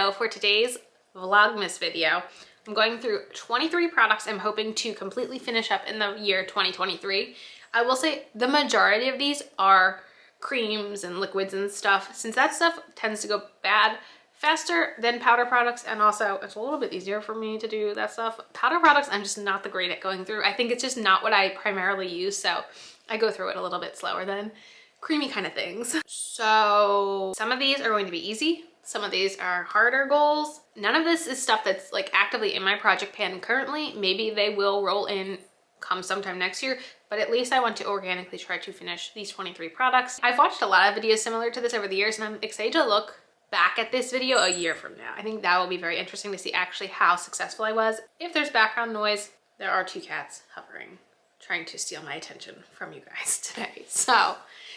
So for today's Vlogmas video, I'm going through 23 products I'm hoping to completely finish up in the year 2023. I will say the majority of these are creams and liquids and stuff, since that stuff tends to go bad faster than powder products, and also it's a little bit easier for me to do that stuff. Powder products, I'm just not the great at going through. I think it's just not what I primarily use, so I go through it a little bit slower than creamy kind of things. So some of these are going to be easy. Some of these are harder goals. None of this is stuff that's like actively in my project pan currently. Maybe they will roll in come sometime next year, but at least I want to organically try to finish these 23 products. I've watched a lot of videos similar to this over the years, and I'm excited to look back at this video a year from now. I think that will be very interesting to see actually how successful I was. If there's background noise, there are two cats hovering, trying to steal my attention from you guys today. So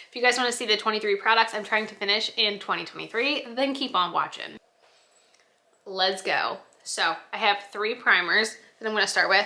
if you guys want to see the 23 products I'm trying to finish in 2023, then keep on watching. Let's go. So I have 3 primers that I'm going to start with.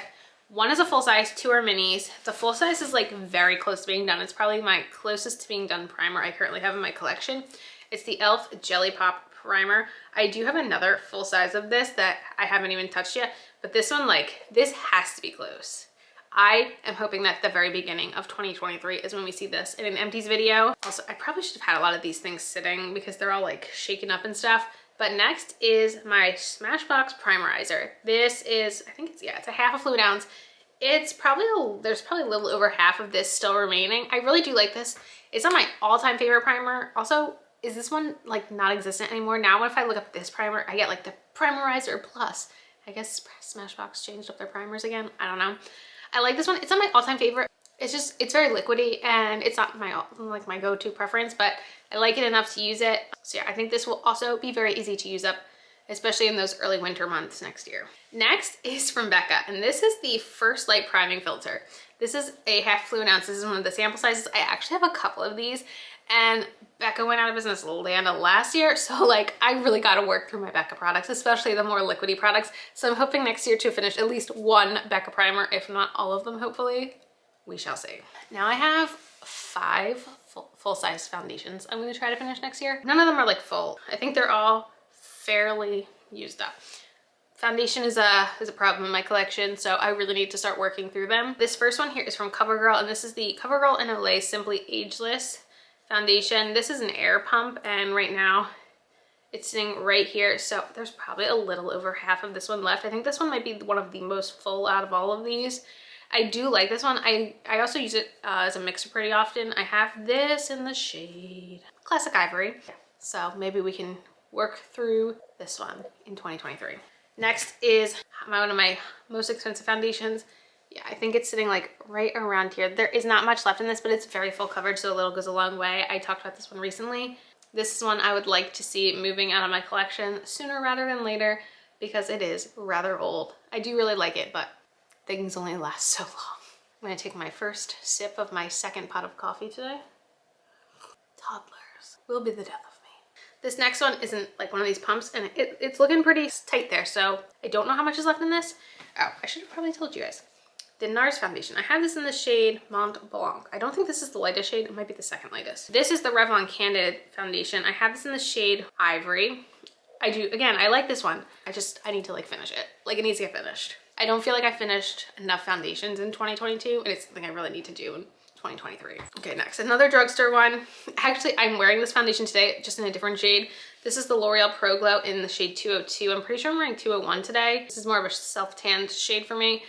One is a full size, 2 are minis. The full size is like very close to being done. It's probably my closest to being done primer I currently have in my collection. It's the e.l.f. Jelly Pop Primer. I do have another full size of this that I haven't even touched yet, but this one, like, this has to be close. I am hoping that the very beginning of 2023 is when we see this in an empties video. Also, I probably should have had a lot of these things sitting because they're all like shaken up and stuff. But next is my Smashbox Primerizer. This is, I think it's, yeah, it's a half a fluid ounce. It's probably, there's probably a little over half of this still remaining. I really do like this. It's not my all-time favorite primer. Also, is this one like not existent anymore? Now if I look up this primer, I get like the Primerizer Plus. I guess Smashbox changed up their primers again. I don't know. I like this one. It's not my all-time favorite. It's just, it's very liquidy and it's not my go-to preference, but I like it enough to use it. So yeah, I think this will also be very easy to use up, especially in those early winter months next year. Next is from Becca, and this is the First Light Priming Filter. This is a half fluid ounce. This is one of the sample sizes. I actually have a couple of these, and Becca went out of business last year, so like I really got to work through my Becca products, especially the more liquidy products. So I'm hoping next year to finish at least one Becca primer, if not all of them, hopefully. We shall see. Now I have 5 full-size foundations I'm going to try to finish next year. None of them are like full. I think they're all fairly used up. Foundation is a problem in my collection, so I really need to start working through them. This first one here is from CoverGirl, and this is the CoverGirl in Olay Simply Ageless foundation. This is an air pump, and right now it's sitting right here, so there's probably a little over half of this one left. I think this one might be one of the most full out of all of these. I do like this one. I also use it as a mixer pretty often. I have this in the shade Classic Ivory, so maybe we can work through this one in 2023. Next is one of my most expensive foundations. Yeah, I think it's sitting like right around here. There is not much left in this, but it's very full coverage, so a little goes a long way. I talked about this one recently. This is one I would like to see moving out of my collection sooner rather than later because it is rather old. I do really like it, but things only last so long. I'm gonna take my first sip of my second pot of coffee today. Toddlers will be the death of me. This next one isn't like one of these pumps, and it's looking pretty tight there, so I don't know how much is left in this. Oh, I should have probably told you guys. The NARS foundation. I have this in the shade Mont Blanc. I don't think this is the lightest shade. It might be the second lightest. This is the Revlon Candid foundation. I have this in the shade Ivory. Again, I like this one. I need to like finish it. Like it needs to get finished. I don't feel like I finished enough foundations in 2022, and it's something I really need to do in 2023. Okay, next, another drugstore one. Actually, I'm wearing this foundation today, just in a different shade. This is the L'Oreal Pro Glow in the shade 202. I'm pretty sure I'm wearing 201 today. This is more of a self-tanned shade for me.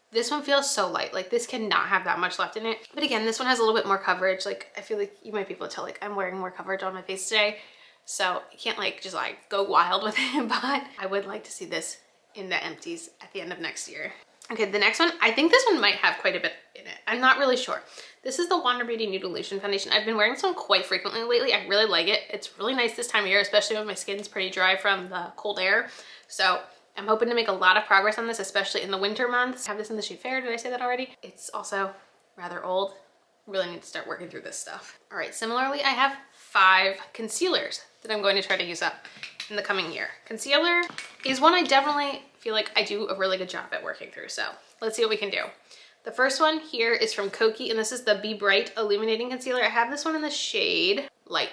This one feels so light. Like this cannot have that much left in it. But again, this one has a little bit more coverage. Like I feel like you might be able to tell like I'm wearing more coverage on my face today. So I can't like just like go wild with it, but I would like to see this in the empties at the end of next year. Okay, the next one, I think this one might have quite a bit in it. I'm not really sure. This is the Wander Beauty Nude Illusion Foundation. I've been wearing this one quite frequently lately. I really like it. It's really nice this time of year, especially when my skin's pretty dry from the cold air. So I'm hoping to make a lot of progress on this, especially in the winter months. I have this in the shade Fair. Did I say that already? It's also rather old. Really need to start working through this stuff. All right, similarly, I have 5 concealers that I'm going to try to use up in the coming year. Concealer is one I definitely feel like I do a really good job at working through, so let's see what we can do. The first one here is from Kokie, and this is the Be Bright Illuminating Concealer. I have this one in the shade Light.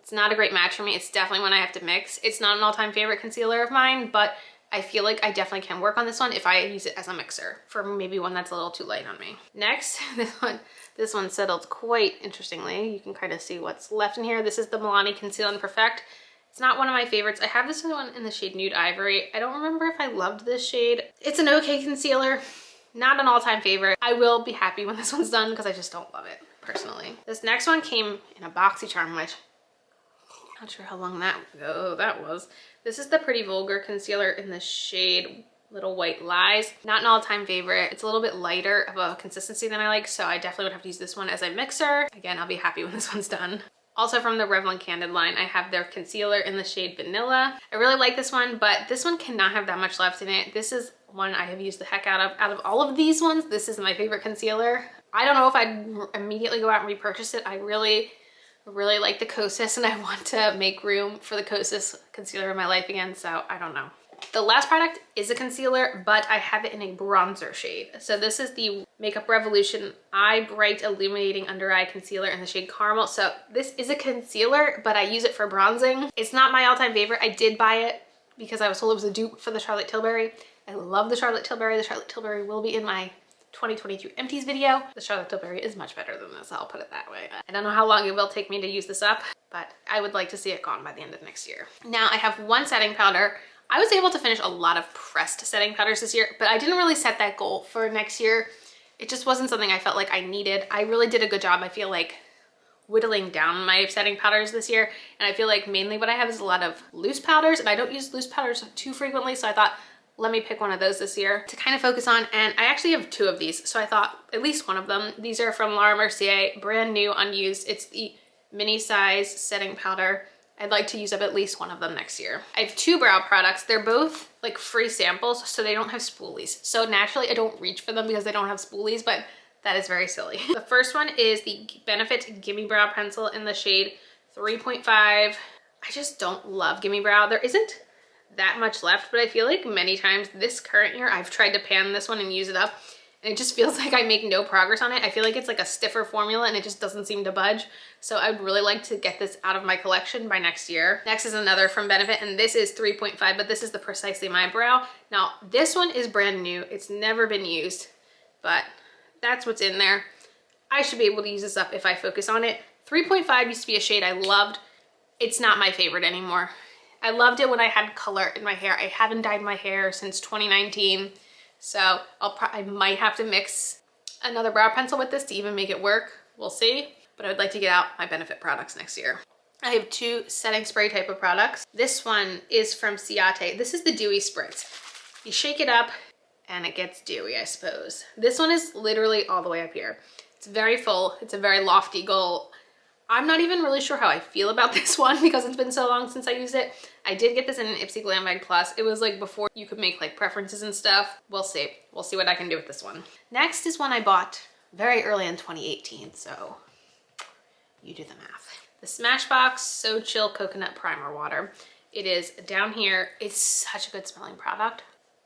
It's not a great match for me. It's definitely one I have to mix. It's not an all-time favorite concealer of mine, but I feel like I definitely can work on this one if I use it as a mixer for maybe one that's a little too light on me. Next, this one settled quite interestingly. You can kind of see what's left in here. This is the Milani Conceal and Perfect. It's not one of my favorites. I have this one in the shade Nude Ivory. I don't remember if I loved this shade. It's an okay concealer, not an all-time favorite. I will be happy when this one's done because I just don't love it personally. This next one came in a BoxyCharm, which not sure how long that was. This is the Pretty Vulgar concealer in the shade Little White Lies. Not an all-time favorite. It's a little bit lighter of a consistency than I like, so I definitely would have to use this one as a mixer. Again, I'll be happy when this one's done. Also from the Revlon Candid line, I have their concealer in the shade Vanilla. I really like this one, but this one cannot have that much left in it. This is one I have used the heck out of. Out of all of these ones, this is my favorite concealer. I don't know if I'd immediately go out and repurchase it. I really like the Kosas and I want to make room for the Kosas concealer in my life again, so I don't know. The last product is a concealer, but I have it in a bronzer shade. So this is the Makeup Revolution Eye Bright Illuminating Under Eye Concealer in the shade Caramel. So this is a concealer, but I use it for bronzing. It's not my all-time favorite. I did buy it because I was told it was a dupe for the Charlotte Tilbury. I love the Charlotte Tilbury. The Charlotte Tilbury will be in my 2023 empties video. The Charlotte Tilbury is much better than this, I'll put it that way. I don't know how long it will take me to use this up, but I would like to see it gone by the end of next year. Now I have one setting powder. I was able to finish a lot of pressed setting powders this year, but I didn't really set that goal for next year. It just wasn't something I felt like I needed. I really did a good job, I feel like, whittling down my setting powders this year. And I feel like mainly what I have is a lot of loose powders, and I don't use loose powders too frequently, so I thought, let me pick one of those this year to kind of focus on. And I actually have two of these, so I thought at least one of them. These are from Laura Mercier, brand new, unused. It's the mini size setting powder. I'd like to use up at least one of them next year. I have two brow products. They're both like free samples, so they don't have spoolies. So naturally I don't reach for them because they don't have spoolies, but that is very silly. The first one is the Benefit Gimme Brow Pencil in the shade 3.5. I just don't love Gimme Brow. There isn't that much left, but I feel like many times this current year I've tried to pan this one and use it up, and it just feels like I make no progress on it. I feel like it's like a stiffer formula and it just doesn't seem to budge. So I would really like to get this out of my collection by next year. Next is another from Benefit, and this is 3.5, but this is the Precisely My Brow. Now this one is brand new. It's never been used, but that's what's in there. I should be able to use this up if I focus on it. 3.5 used to be a shade I loved. It's not my favorite anymore. I loved it when I had color in my hair. I haven't dyed my hair since 2019. So I might have to mix another brow pencil with this to even make it work. We'll see. But I would like to get out my Benefit products next year. I have two setting spray type of products. This one is from Ciate. This is the Dewy Spritz. You shake it up and it gets dewy, I suppose. This one is literally all the way up here. It's very full. It's a very lofty goal. I'm not even really sure how I feel about this one because it's been so long since I used it. I did get this in an Ipsy Glam Bag Plus. It was like before you could make like preferences and stuff. We'll see. We'll see what I can do with this one. Next is one I bought very early in 2018, so you do the math. The Smashbox So Chill Coconut Primer Water. It is down here. It's such a good smelling product.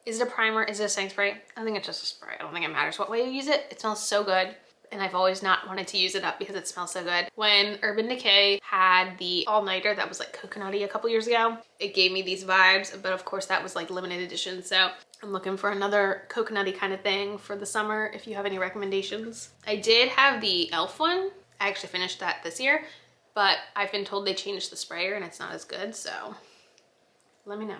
Is it a primer? Is it a setting spray? I think it's just a spray. I don't think it matters what way you use it. It smells so good. And I've always not wanted to use it up because it smells so good. When Urban Decay had the all-nighter that was like coconutty a couple years ago, it gave me these vibes, but of course that was like limited edition. So I'm looking for another coconutty kind of thing for the summer if you have any recommendations. I did have the e.l.f. one. I actually finished that this year, but I've been told they changed the sprayer and it's not as good, so let me know.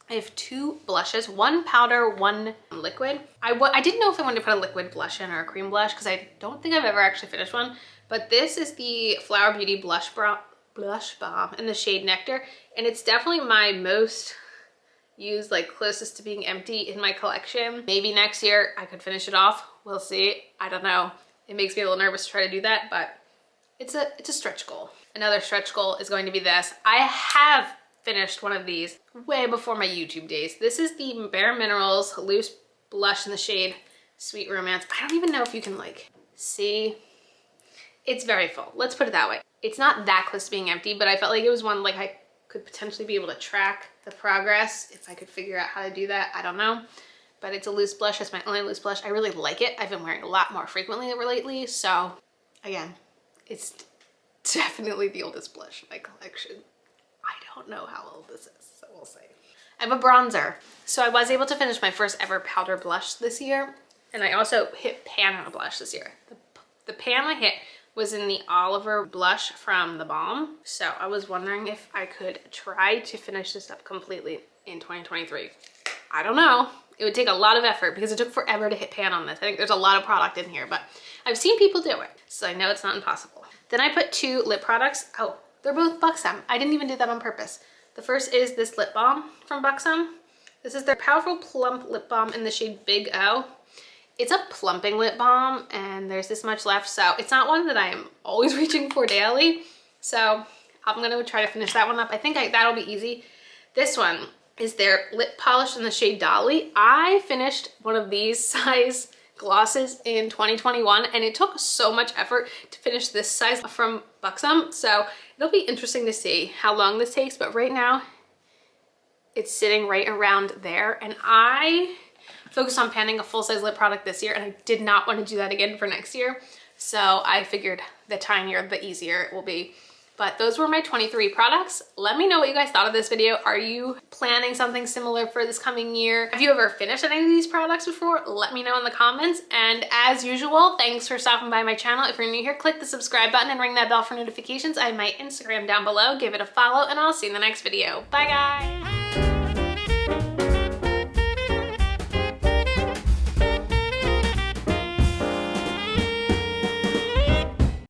I have two blushes, one powder, one liquid. I didn't know if I wanted to put a liquid blush in or a cream blush because I don't think I've ever actually finished one, but this is the Flower Beauty Blush Bomb in the shade Nectar, and it's definitely my most used, like closest to being empty in my collection. Maybe next year I could finish it off. We'll see. I don't know. It makes me a little nervous to try to do that, but it's a stretch goal. Another stretch goal is going to be this. I have finished one of these way before my YouTube days. This is the Bare Minerals Loose Blush in the shade Sweet Romance. I don't even know if you can like see. It's very full. Let's put it that way. It's not that close to being empty, but I felt like it was one like I could potentially be able to track the progress if I could figure out how to do that. I don't know. But it's a loose blush. It's my only loose blush. I really like it. I've been wearing it a lot more frequently lately. So again, it's definitely the oldest blush in my collection. I don't know how old this is, so we'll see. I have a bronzer. So I was able to finish my first ever powder blush this year, and I also hit pan on a blush this year. The pan I hit was in the Oliver blush from The Balm. So I was wondering if I could try to finish this up completely in 2023. I don't know. It would take a lot of effort because it took forever to hit pan on this. I think there's a lot of product in here, but I've seen people do it, so I know it's not impossible. Then I put 2 lip products. Oh, they're both Buxom. I didn't even do that on purpose. The first is this lip balm from Buxom. This is their Powerful Plump Lip Balm in the shade Big O. It's a plumping lip balm and there's this much left, so it's not one that I am always reaching for daily. So I'm gonna try to finish that one up. I think that'll be easy. This one is their lip polish in the shade Dolly. I finished one of these size glosses in 2021 and it took so much effort to finish this size from Buxom. So it'll be interesting to see how long this takes, but right now it's sitting right around there, and I focused on panning a full-size lip product this year and I did not want to do that again for next year. So I figured the tinier, the easier it will be. But those were my 23 products. Let me know what you guys thought of this video. Are you planning something similar for this coming year? Have you ever finished any of these products before? Let me know in the comments. And as usual, thanks for stopping by my channel. If you're new here, click the subscribe button and ring that bell for notifications. I have my Instagram down below. Give it a follow and I'll see you in the next video. Bye guys.